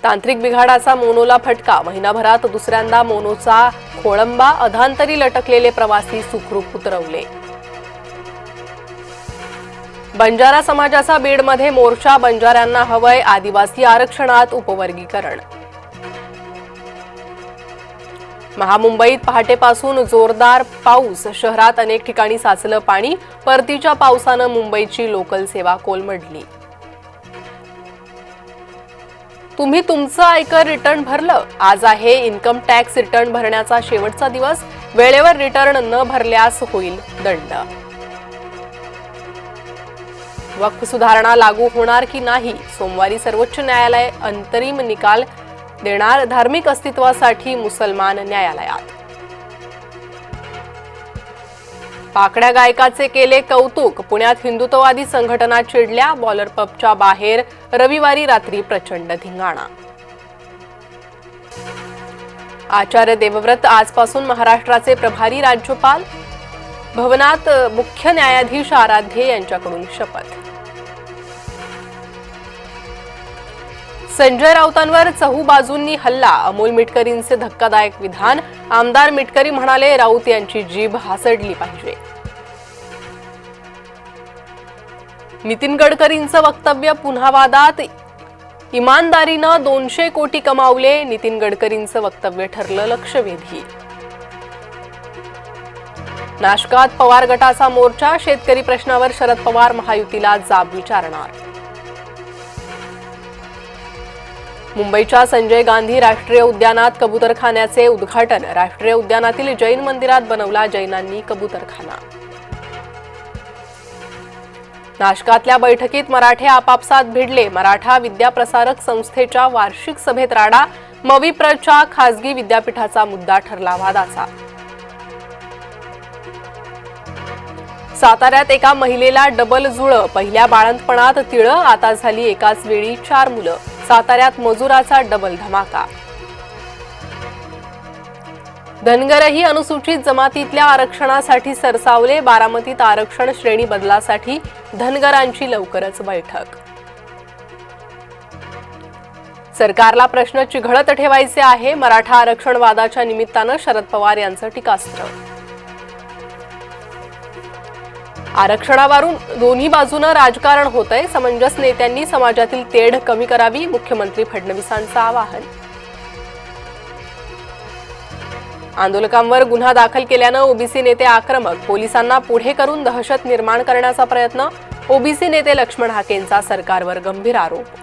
तांत्रिक बिघाडाचा मोनोला फटका। महिनाभरात दुसऱ्यांदा मोनोचा खोळंबा। अधांतरी लटकलेले प्रवासी सुखरूप उतरवले। बंजारा समाजाचा बीडमध्ये मोर्चा। बंजाऱ्यांना हवंय आदिवासी आरक्षणात उपवर्गीकरण। महामुंबईत पहाटेपासून जोरदार पाऊस। शहरात अनेक ठिकाणी साचलं पाणी। परतीच्या पावसानं मुंबईची लोकल सेवा कोलमडली। तुम्ही तुमचं आयकर रिटर्न भरलं? आज आहे इन्कम टॅक्स रिटर्न भरण्याचा शेवटचा दिवस। वेळेवर रिटर्न न भरल्यास होईल दंड। वक्फ सुधारणा लागू होणार की नाही? सोमवारी सर्वोच्च न्यायालय अंतरिम निकाल देणार। धार्मिक अस्तित्वासाठी मुसलमान न्यायालयात। पाकड्या गायकाचे केले कौतुक। पुण्यात हिंदुत्ववादी संघटना चिडल्या। बॉलर पबच्या बाहेर रविवारी रात्री प्रचंड धिंगाणा। आचार्य देवव्रत आजपासून महाराष्ट्राचे प्रभारी राज्यपाल। भवनात मुख्य न्यायाधीश आराध्ये यांच्याकडून शपथ। संजय राऊतांवर चहूबाजूंनी हल्ला। अमोल मिटकरींचे धक्कादायक विधान। आमदार मिटकरी म्हणाले, राऊत यांची जीभ हासडली पाहिजे। नितीन गडकरींचं वक्तव्य पुन्हा वादात। इमानदारीनं 200 कोटी कमावले। नितीन गडकरींचं वक्तव्य ठरलं लक्षवेधी। नाशकात पवार गटाचा मोर्चा। शेतकरी प्रश्नावर शरद पवार महायुतीला जाब विचारणार। मुंबईच्या संजय गांधी राष्ट्रीय उद्यानात कबूतरखान्याचे उद्घाटन। राष्ट्रीय उद्यानातील जैन मंदिरात बनवला जैनांनी कबूतरखाना। नाशकातल्या बैठकीत मराठे आपापसात भिडले। मराठा विद्याप्रसारक संस्थेच्या वार्षिक सभेत राडा। मविप्रच्या खासगी विद्यापीठाचा मुद्दा ठरला वादाचा। साताऱ्यात एका महिलेला डबल जुळं। पहिल्या बाळंतपणात तिळं, आता झाली एकाच वेळी 4 मुलं। साताऱ्यात मजुराचा डबल धमाका। धनगरही अनुसूचित जमातीतल्या आरक्षणासाठी सरसावले। बारामतीत आरक्षण श्रेणी बदलासाठी धनगरांची लवकरच बैठक। सरकारला प्रश्न चिघळत ठेवायचे आहे। मराठा आरक्षण वादाच्या निमित्तानं शरद पवार यांचं टीकास्त्र। आरक्षणावरून दोन्ही बाजूनं राजकारण होतंय। समंजस नेत्यांनी समाजातील तेढ कमी करावी। मुख्यमंत्री फडणवीसांचं आवाहन। आंदोलकांवर गुन्हा दाखल केल्यानं ओबीसी नेते आक्रमक। पोलिसांना पुढे करून दहशत निर्माण करण्याचा प्रयत्न। ओबीसी नेते लक्ष्मण हाकेंचा सरकारवर गंभीर आरोप।